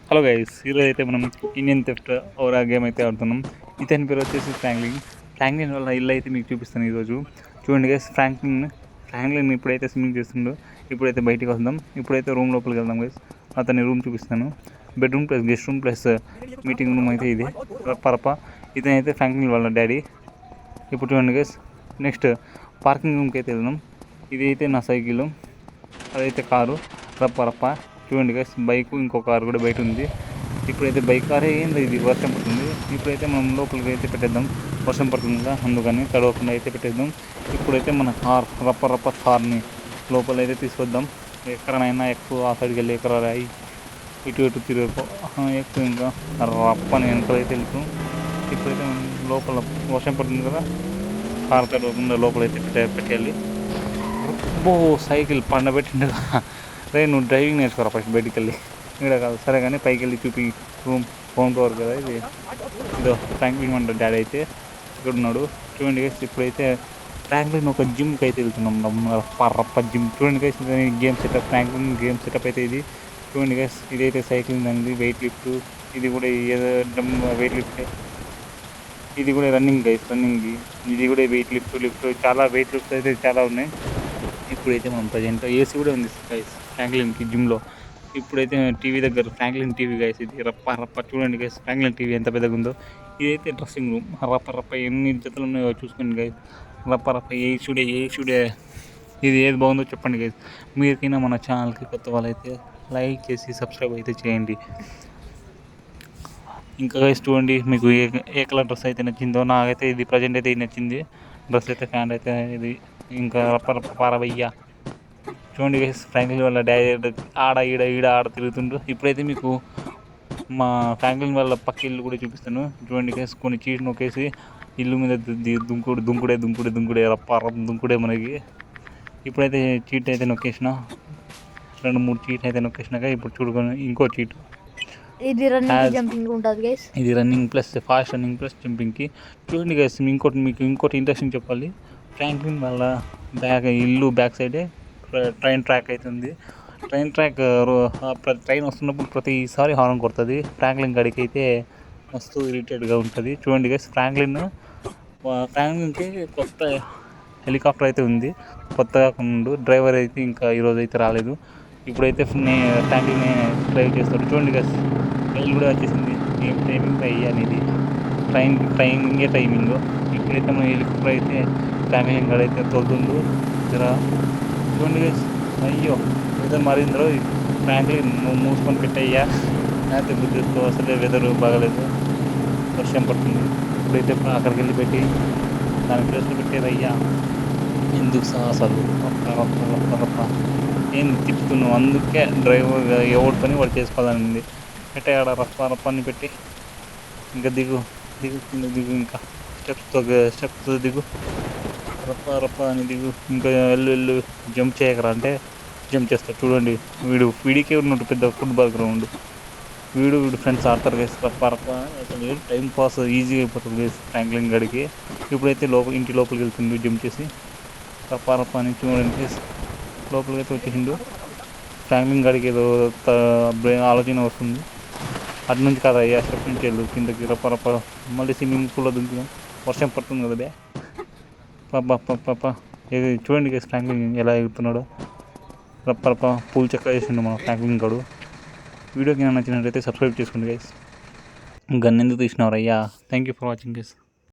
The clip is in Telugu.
హలో గైస్, ఈరోజు అయితే మనం ఇండియన్ థెఫ్ట్ ఓరా గేమ్ అయితే ఆడుతున్నాం. ఇతని పేరు వచ్చేసి ఫ్రాంక్లిన్ వాళ్ళ ఇల్లు అయితే మీకు చూపిస్తాను ఈరోజు. చూడండి గైస్, ఫ్రాంక్లిన్ ఇప్పుడైతే స్విమ్మింగ్ చేస్తుండో. ఇప్పుడైతే బయటికి వద్దాం. ఇప్పుడైతే రూమ్ లోపలికి వెళ్దాం గైస్. అతని రూమ్ చూపిస్తాను. Bedroom plus guest room pleased meeting room అయితే ఇది పరప. ఇతనైతే ఫ్రాంక్లిన్ వాళ్ళ డాడీ. ఇప్పుడు చూడండి గైస్, నెక్స్ట్ పార్కింగ్ రూమ్కి అయితే వెళ్దాం. ఇది అయితే నా సైకిల్, అదైతే కారు రప్ప. చూడండి గైస్, బైక్ ఇంకో కారు కూడా బయట ఉంది. ఇప్పుడైతే బైక్ కారే ఏంది, ఇది వర్షం పడుతుంది. ఇప్పుడైతే మనం లోపలికి అయితే పెట్టేద్దాం. వర్షం పడుతుంది కదా, అందుకని తడవకుండా అయితే పెట్టేద్దాం. ఇప్పుడైతే మన రప్ప కార్ని లోపల అయితే తీసుకొద్దాం. ఎక్కడనైనా ఎక్కువ ఆ సైడ్కి వెళ్ళి ఎక్కడ రాయి ఇటు తిరగకు ఎక్కువ, ఇంకా రప్పని వెనకాలైతే వెళ్తాం. ఇప్పుడైతే మనం లోపల వర్షం పడుతుంది కదా, కారు తడవకుండా లోపలైతే పెట్టేయాలి. సైకిల్ పండబెట్టిండగా రే, నువ్వు డ్రైవింగ్ నేర్చుకోరా ఫస్ట్ బయటికి వెళ్ళి. ఇక్కడ కాదు సరే, కానీ పైకి వెళ్ళి చూపి హోమ్ టవర్ కదా ఇది. ఇదో ఫ్రాంక్లిన్ వంట డాడీ అయితే ఇక్కడ ఉన్నాడు. చూడండి గైస్, ఇప్పుడైతే ఫ్రాంక్లిన్ ఒక జిమ్కి అయితే వెళ్తున్నాం. రప్ప జిమ్. చూడండి guys, game setup, Franklin game setup అయితే ఇది. చూడండి గైస్, ఇదైతే సైక్లింగ్ అండి, వెయిట్ లిఫ్ట్. ఇది కూడా ఏదో వెయిట్ లిఫ్ట్. ఇది కూడా రన్నింగ్ గైస్, రన్నింగ్. ఇది కూడా వెయిట్ లిఫ్ట్ చాలా వెయిట్ లిఫ్ట్ అయితే చాలా ఉన్నాయి. ఇప్పుడైతే మనం ప్రజెంట్ ఏసీ కూడా ఉంది గైస్ ఫ్రాంక్లిన్కి జిమ్లో. ఇప్పుడైతే టీవీ దగ్గర ఫ్రాంక్లిన్ టీవీ గైస్, ఇది రప్ప. చూడండి గైస్, ఫ్రాంక్లిన్ టీవీ ఎంత పెద్దగా ఉందో. ఇదైతే డ్రెస్సింగ్ రూమ్. రప్ప ఎన్ని జతలు ఉన్నాయో చూసుకోండి గైస్. రప్ప ఏ చూడే. ఇది ఏది బాగుందో చెప్పండి గైస్. మీరుకైనా మన ఛానల్కి కొత్త వాళ్ళైతే లైక్ చేసి సబ్స్క్రైబ్ అయితే చేయండి. ఇంకా గైస్ చూడండి, మీకు ఏ కలర్ డ్రెస్ అయితే నచ్చిందో. నాకైతే ఇది ప్రజెంట్ అయితే ఇది నచ్చింది డ్రెస్ అయితే. ఫ్యాంట్ అయితే ఇది ఇంకా రప్ప పారవయ్యా. చూడండి గైస్, ఫ్రాంక్లిన్ వాళ్ళ డాడీ ఆడ తిరుగుతుండ్రు. ఇప్పుడైతే మీకు మా ఫ్రాంక్లిన్ వాళ్ళ పక్క ఇల్లు కూడా చూపిస్తాను. చూడండి గైస్, కొన్ని చీట్లు నొక్కేసి ఇల్లు మీద దుంకుడే రప్ప దుంకుడే మనకి. ఇప్పుడైతే చీట్ అయితే నొక్కేసిన, 2-3 చీట్లు అయితే నొక్కేసినాక ఇప్పుడు చూడుకొని ఇంకో చీటు. ఇది running plus fast running plus జంపింగ్కి. చూడండి గైస్, మీకు ఇంకోటి ఇంట్రెస్టింగ్ చెప్పాలి. ఫ్రాంక్లిన్ వాళ్ళ ఇల్లు బ్యాక్ సైడే ట్రైన్ ట్రాక్ అయితే ఉంది. ట్రైన్ వస్తున్నప్పుడు ప్రతిసారి హార్న్ కొడుతుంది. ఫ్రాంక్లిన్ గాడికి అయితే మస్తు ఇరిటేట్గా ఉంటుంది. చూడండి గైస్, ఫ్రాంక్లిన్కి కొత్త హెలికాప్టర్ అయితే ఉంది, కొత్తగా ఉండు. డ్రైవర్ అయితే ఇంకా ఈరోజు అయితే రాలేదు. ఇప్పుడైతే ఫ్రాంక్లిన్ డ్రైవ్ చేస్తాడు. చూడండి గైస్, రైలు కూడా వచ్చేసింది. ఏం టైమింగ్ అనేది టైమింగ్. ఇప్పుడైతే మన హెలికాప్టర్ అయితే ఫ్రాంక్లిన్ గాడి అయితే తోలుతుండు. చూడండి గైస్, అయ్యో వెదర్ మారిందో. ఫ్రాంక్లిన్ నువ్వు మూసుకొని పెట్టయ్యా, లేకపోతే బుద్ధితో అసలే వెదర్ బాగలేదు, వర్షం పడుతుంది. ఇప్పుడైతే అక్కడికి వెళ్ళి పెట్టి దాని ప్లేస్లో పెట్టేదయ్యా. ఎందుకు అసలు రప్ప ఏం తిప్పుతున్నావు? అందుకే డ్రైవర్ ఎవరి పని వాడు చేసుకోవాలని ఉంది. పెట్టాడ రప్పని పెట్టి ఇంకా దిగు, ఇంకా స్టెప్స్తో దిగు, రప్ప అని దిగు. ఇంకా వెళ్ళు జంప్ చేయకరా అంటే జంప్ చేస్తాడు. చూడండి, వీడికే ఉన్నట్టు పెద్ద ఫుట్బాల్ గ్రౌండ్. వీడు ఫ్రెండ్స్ ఆడతారు గైస్. రప్ప అసలు టైం పాస్ ఈజీగా అయిపోతుంది గైస్ ఫ్రాంక్లిన్ గడికి. ఇప్పుడైతే ఇంటి లోపలికి వెళ్తుండు జంప్ చేసి. రప్ప అని చూడండి గైస్, లోపలికి అయితే వచ్చేసిండు. ఫ్రాంక్లిన్ గడికి ఏదో ఆలోచన వస్తుంది. అటు నుంచి కదా అయ్యా, స్టెప్ నుంచి వెళ్ళు కిందకి. రప్ప మళ్ళీ స్విమ్మింగ్ పూల్లో దుంకుదాం, వర్షం పడుతుంది కదా బే. ఇది చూడండి గైస్, ఫ్రాంక్లిన్ ఎలా ఎగుతున్నాడో. రప్ప పూల్ చెక్క చేసిండు మన ఫ్రాంక్లిన్ గడు. వీడియోకి నచ్చినట్లయితే సబ్స్క్రైబ్ చేసుకోండి గైస్. గన్ ఎందుకు తీసినవారు అయ్యా. Thank you for watching guys.